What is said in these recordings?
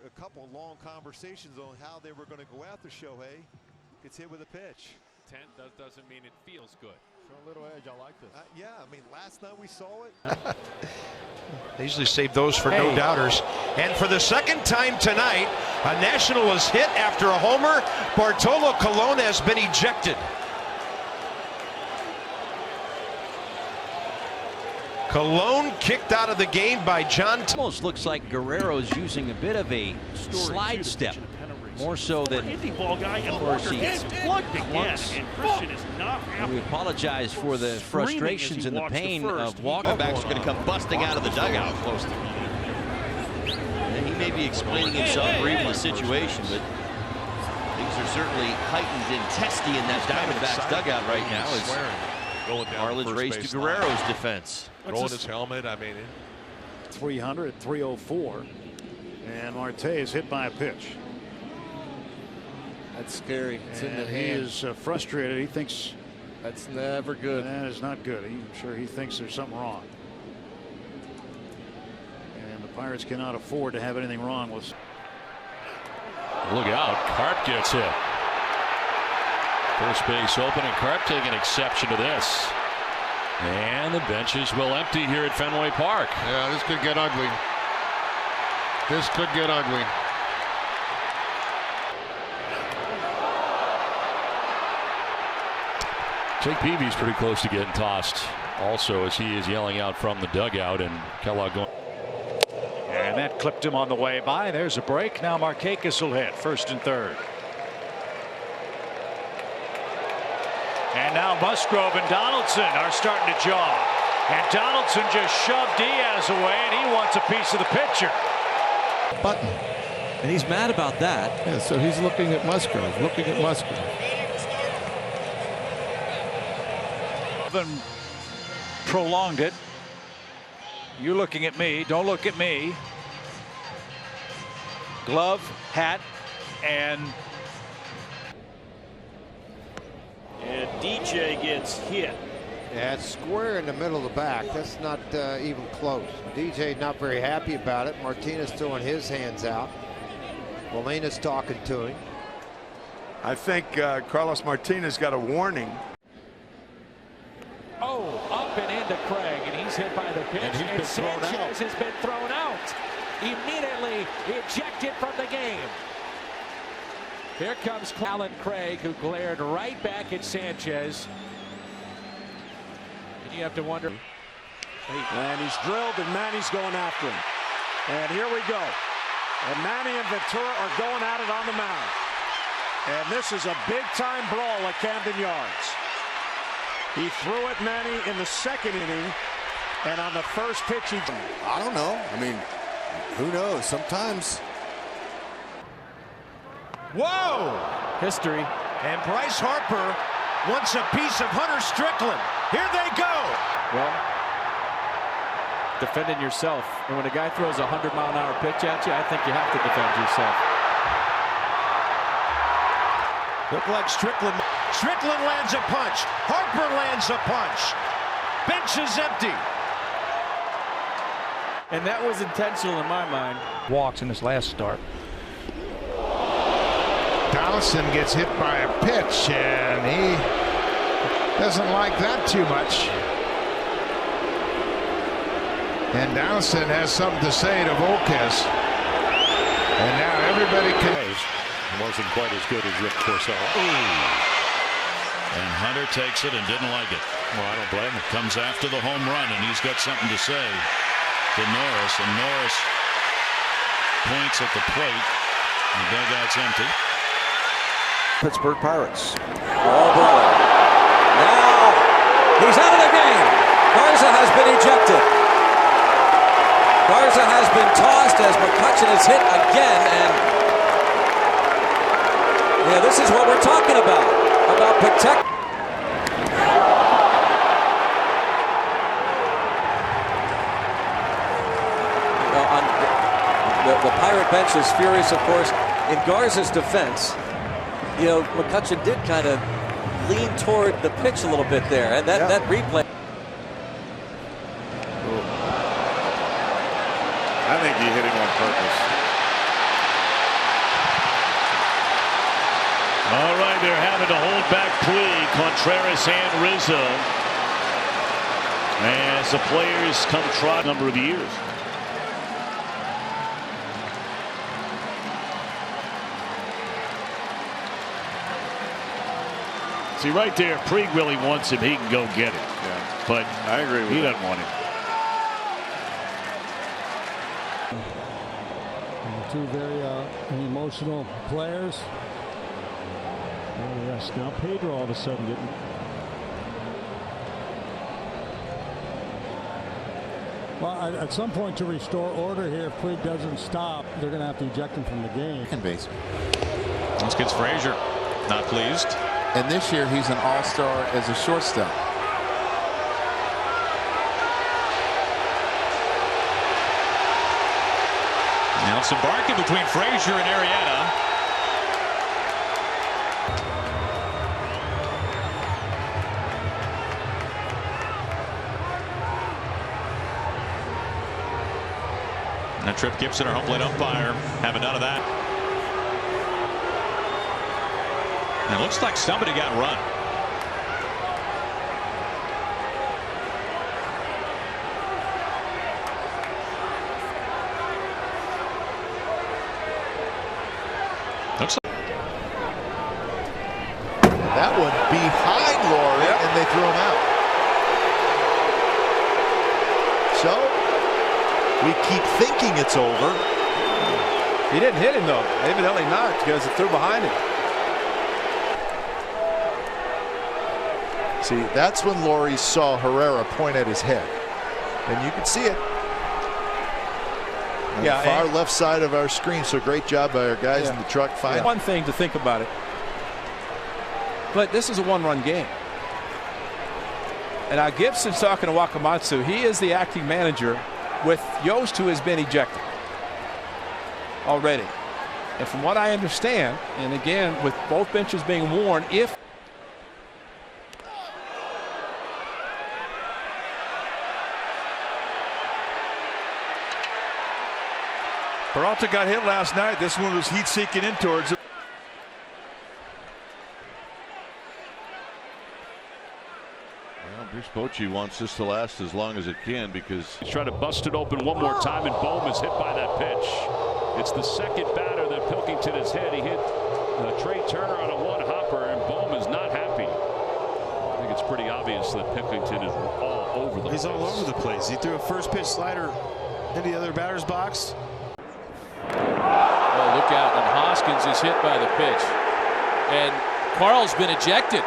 a couple of long conversations on how they were going to go after Shohei. Gets hit with a pitch. 10 doesn't mean it feels good. Show a little edge. I like this. Yeah, I mean, last night we saw it. They usually save those for no doubters. And for the second time tonight, a National is hit after a homer. Bartolo Colon has been ejected. Colon kicked out of the game by John. Almost looks like Guerrero's using a bit of a slide step, more so than ball guy, and Walker gets plugged again, and Christian is not happy. We apologize for the frustrations and the pain of Walker. Back's going to come busting out of the dugout close to him. And he may be explaining himself or even the situation, but things are certainly heightened and testy in that Diamondbacks dugout right now as Marlins race to Guerrero's defense. Throwing his helmet, I mean. 300, 304. And Marte is hit by a pitch. That's scary. It's in the He hand. is frustrated. He thinks that's never good. That is not good. I'm sure he thinks there's something wrong. And the Pirates cannot afford to have anything wrong with. Look out. Carp gets hit. First base open, and Carp taking exception to this. And the benches will empty here at Fenway Park. Yeah, this could get ugly. This could get ugly. Jake Peavy's pretty close to getting tossed also, as he is yelling out from the dugout, and Kellogg going. And that clipped him on the way by. There's a break. Now Markakis will hit first and third. And now Musgrove and Donaldson are starting to jog. And Donaldson just shoved Diaz away, and he wants a piece of the pitcher. Button. And he's mad about that. Yeah, so he's looking at Musgrove, Prolonged it. You're looking at me. Don't look at me. Glove, hat, and DJ gets hit. Yeah, it's square in the middle of the back. That's not even close. DJ not very happy about it. Martinez throwing his hands out. Molina's talking to him. I think Carlos Martinez got a warning. Oh, up and into Craig, and he's hit by the pitch. And Sanchez has been thrown out. Immediately ejected from the game. Here comes Alan Craig, who glared right back at Sanchez. And you have to wonder. And he's drilled, and Manny's going after him. And here we go. And Manny and Ventura are going at it on the mound. And this is a big-time brawl at Camden Yards. He threw at Manny in the second inning, and on the first pitch, he... I don't know. I mean, who knows? Sometimes. Whoa! History. And Bryce Harper wants a piece of Hunter Strickland. Here they go. Well, defending yourself. And when a guy throws a 100-mile-an-hour pitch at you, I think you have to defend yourself. Look like Strickland. Strickland lands a punch. Harper lands a punch. Bench is empty. And that was intentional in my mind. Walks in his last start. Donaldson gets hit by a pitch, and he doesn't like that too much. And Donaldson has something to say to Volquez. And now everybody can. Wasn't quite as good as Rick Porcello. And Hunter takes it and didn't like it. Well, I don't blame him. Comes after the home run, and he's got something to say to Norris. And Norris points at the plate. The dugout's empty. Pittsburgh Pirates. Ball brawler. Now he's out of the game. Garza has been ejected. Garza has been tossed as McCutchen is hit again, and yeah, this is what we're talking about protect. The Pirate bench is furious, of course. In Garza's defense, you know, McCutchen did kind of lean toward the pitch a little bit there, and that replay. I think he hit him on purpose. having to hold back Puig, Contreras, and Rizzo as the players come trot a number of years. See, right there, Puig really wants him. He can go get it. Yeah. But I agree with he doesn't want him. Two very emotional players. Oh, yes. Now Pedro all of a sudden getting. Well, at some point to restore order here, if Puig doesn't stop, they're going to have to eject him from the game. Second base. This gets Frazier. Not pleased. And this year he's an all-star as a shortstop. Now it's embarking between Frazier and Arrieta. And Trip Gibson, our home plate umpire, having none of that. And it looks like somebody got run. Looks like that one behind Laurie, and they threw him out. So we keep thinking it's over. He didn't hit him though. Evidently not, because it threw behind him. See, that's when Laurie saw Herrera point at his head, and you can see it. On the far left side of our screen. So great job by our guys in the truck. One thing to think about it, but this is a one-run game. And now Gibson's talking to Wakamatsu. He is the acting manager with Yost, who has been ejected already. And from what I understand, and again with both benches being worn, if Peralta got hit last night. This one was heat seeking in towards it. Well, Bruce Bochy wants this to last as long as it can because he's trying to bust it open one more time, and Bohm is hit by that pitch. It's the second batter that Pilkington has hit. He hit Trey Turner on a one-hopper, and Bohm is not happy. I think it's pretty obvious that Pilkington is all over the place. He's all over the place. He threw a first pitch slider into the other batter's box. Oh, look out, and Hoskins is hit by the pitch. And Carl's been ejected.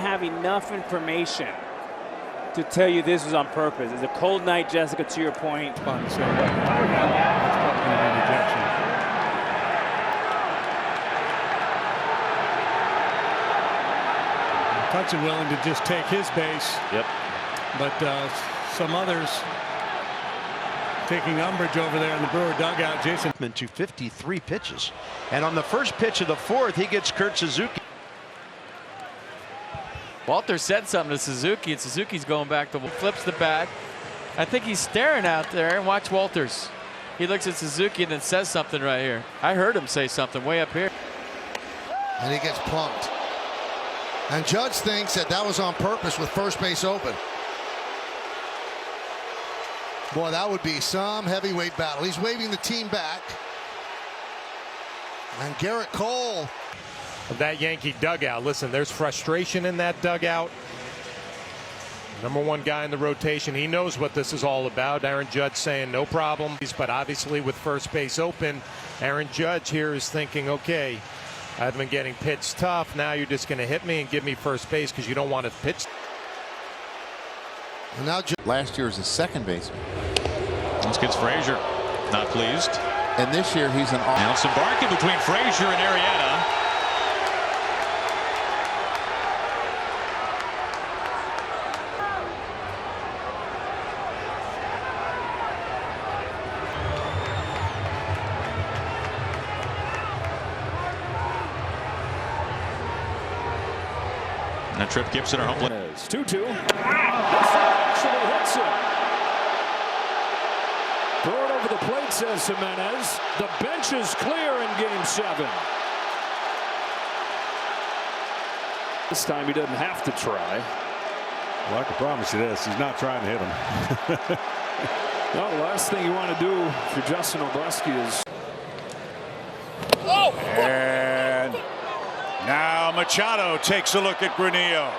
Have enough information to tell you this was on purpose. It's a cold night, Jessica, to your point. Hudson willing to just take his base. Yep. But some others taking umbrage over there in the Brewer dugout. Jason to 53 pitches, and on the first pitch of the fourth, he gets Kurt Suzuki. Walter said something to Suzuki, and Suzuki's going back to flips the bat. I think he's staring out there. Watch Walters. He looks at Suzuki and then says something right here. I heard him say something way up here. And he gets plunked. And Judge thinks that was on purpose with first base open. Boy, that would be some heavyweight battle. He's waving the team back. And Garrett Cole. Of that Yankee dugout. Listen, there's frustration in that dugout. Number one guy in the rotation. He knows what this is all about. Aaron Judge saying no problem. But obviously with first base open, Aaron Judge here is thinking, okay, I've been getting pitched tough. Now you're just going to hit me and give me first base because you don't want to pitch. And now last year was his second baseman. This gets Frazier. Not pleased. And this year he's an all. Now it's embarking between Frazier and Arrieta. And Trip Gibson, our home plate. 2-2. This actually hits him. Throw it over over the plate, says Jimenez. The bench is clear in Game 7. This time he doesn't have to try. Well, I can promise you this, he's not trying to hit him. Well, the last thing you want to do for Justin Obleski is... And now Machado takes a look at Granillo.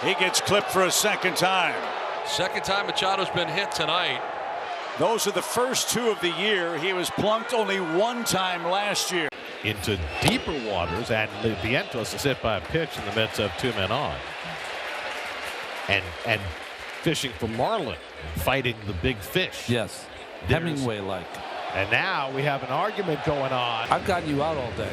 He gets clipped for a second time. Second time Machado's been hit tonight. Those are the first two of the year. He was plunked only one time last year. Into deeper waters, and Vientos is hit by a pitch in the midst of 2 men on. And fishing for marlin, fighting the big fish. Yes, Hemingway-like. And now we have an argument going on. I've gotten you out all day.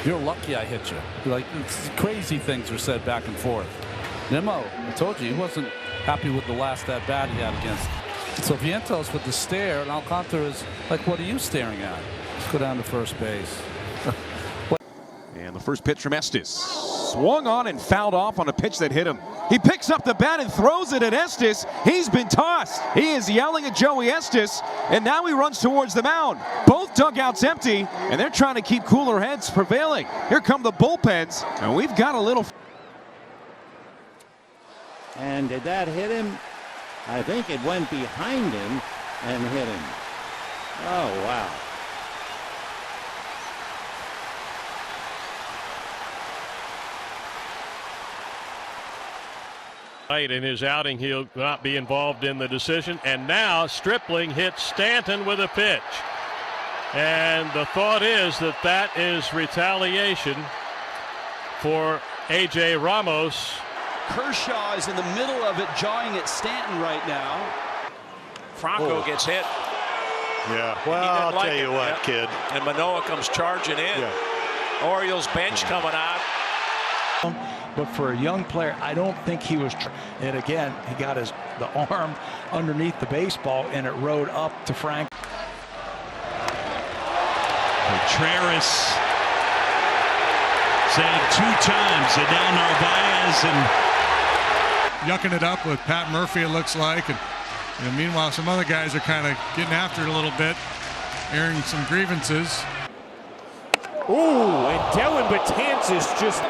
You're lucky I hit you. Like, crazy things are said back and forth. Nemo, I told you, he wasn't happy with the last at-bat he had against. So Vientos with the stare, and Alcantara is like, what are you staring at? Let's go down to first base. And the first pitch from Estes. Swung on and fouled off on a pitch that hit him. He picks up the bat and throws it at Estes. He's been tossed. He is yelling at Joey Estes, and now he runs towards the mound. Both dugouts empty, and they're trying to keep cooler heads prevailing. Here come the bullpens, and we've got a little... And did that hit him? I think it went behind him and hit him. Oh, wow. In his outing, he'll not be involved in the decision. And now Stripling hits Stanton with a pitch. And the thought is that that is retaliation for A.J. Ramos. Kershaw is in the middle of it, jawing at Stanton right now. Franco gets hit. Yeah, well, I'll tell you what, kid. And Manoah comes charging in. Yeah. Orioles bench coming out. But for a young player, I don't think he was. And again, he got the arm underneath the baseball, and it rode up to Frank. Contreras saved 2 times, and now Narvaez and yucking it up with Pat Murphy, it looks like, and meanwhile some other guys are kind of getting after it a little bit, airing some grievances. Ooh, and Dylan Betances just...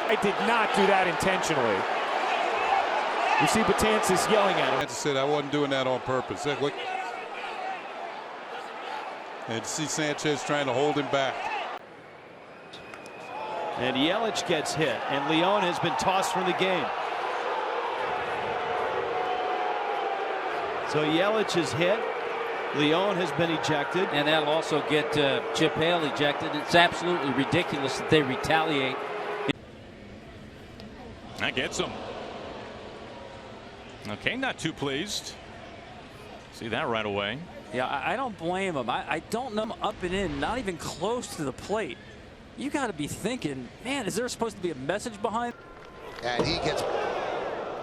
I did not do that intentionally. You see Betances yelling at him. I said I wasn't doing that on purpose. And to see Sanchez trying to hold him back. And Yelich gets hit, and Leon has been tossed from the game. So Yelich is hit. Leon has been ejected. And that'll also get Chip Hale ejected. It's absolutely ridiculous that they retaliate. That gets him. Okay, not too pleased. See that right away. Yeah, I don't blame him. I don't know him up and in, not even close to the plate. You got to be thinking, man, is there supposed to be a message behind? And he gets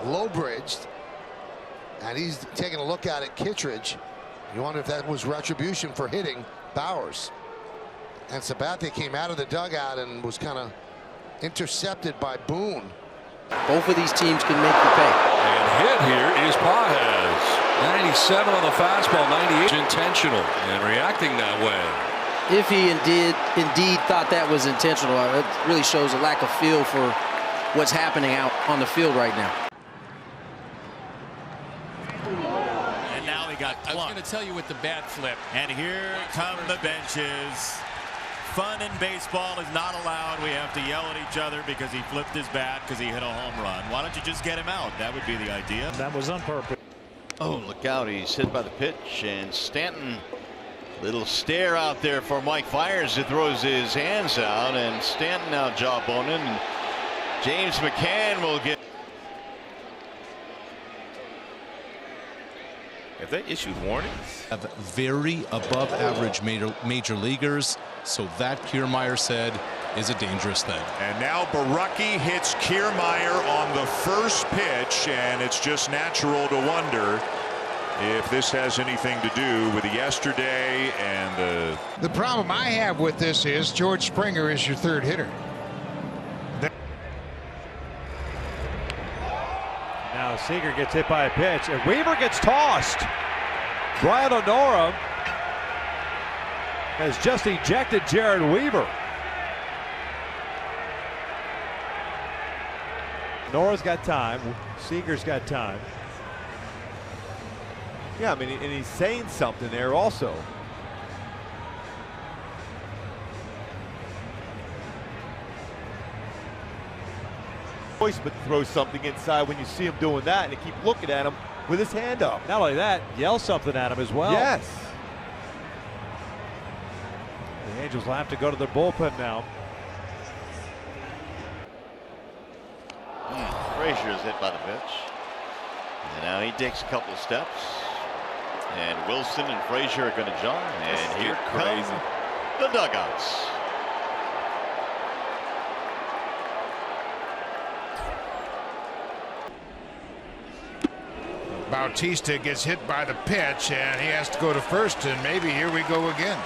low-bridged, and he's taking a look at Kittredge. You wonder if that was retribution for hitting Bowers. And Sabathia came out of the dugout and was kind of intercepted by Boone. Both of these teams can make the pay. And hit here is Pages. 97 on the fastball, 98 intentional, and reacting that way. If he indeed thought that was intentional, it really shows a lack of feel for what's happening out on the field right now. And now he got plucked. I was going to tell you with the bat flip. And here come the benches. Fun in baseball is not allowed. We have to yell at each other because he flipped his bat because he hit a home run. Why don't you just get him out? That would be the idea. That was on purpose. Oh, look out. He's hit by the pitch. And Stanton, little stare out there for Mike Fiers, who throws his hands out. And Stanton now jawboning. And James McCann will get. Have they issued warnings? Very above average major leaguers, so that Kiermaier said is a dangerous thing. And now Baraki hits Kiermaier on the first pitch, and it's just natural to wonder if this has anything to do with yesterday and the problem I have with this is George Springer is your third hitter. Now Seager gets hit by a pitch, and Weaver gets tossed. Brian Honora has just ejected Jared Weaver. Nora's got time. Seager's got time. Yeah, I mean, and he's saying something there also. But throw something inside when you see him doing that, and you keep looking at him with his hand up. Not only that, yell something at him as well. Yes. The Angels will have to go to their bullpen now. Frazier is hit by the pitch. And now he takes a couple of steps. And Wilson and Frazier are going to jump. And here come the dugouts. Bautista gets hit by the pitch, and he has to go to first, and maybe here we go again.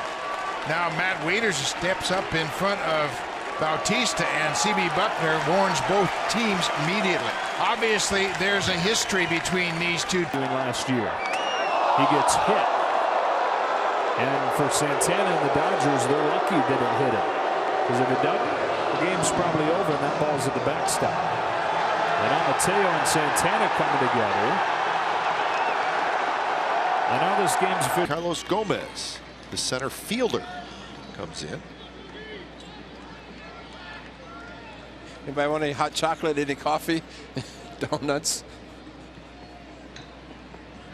Now Matt Wieters steps up in front of Bautista, and C.B. Buckner warns both teams immediately. Obviously, there's a history between these two. Last year, he gets hit, and for Santana and the Dodgers, they're lucky they didn't hit him, because if it doesn't, the game's probably over, and that ball's at the backstop. And now Mateo and Santana coming together. And now this game's Carlos Gomez, the center fielder, comes in. Anybody want any hot chocolate, any coffee, donuts?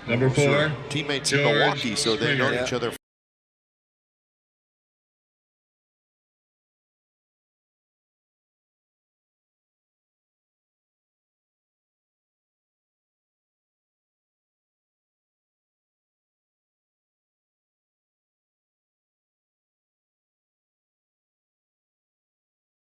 Number 4. Teammates in Milwaukee, so they've known each other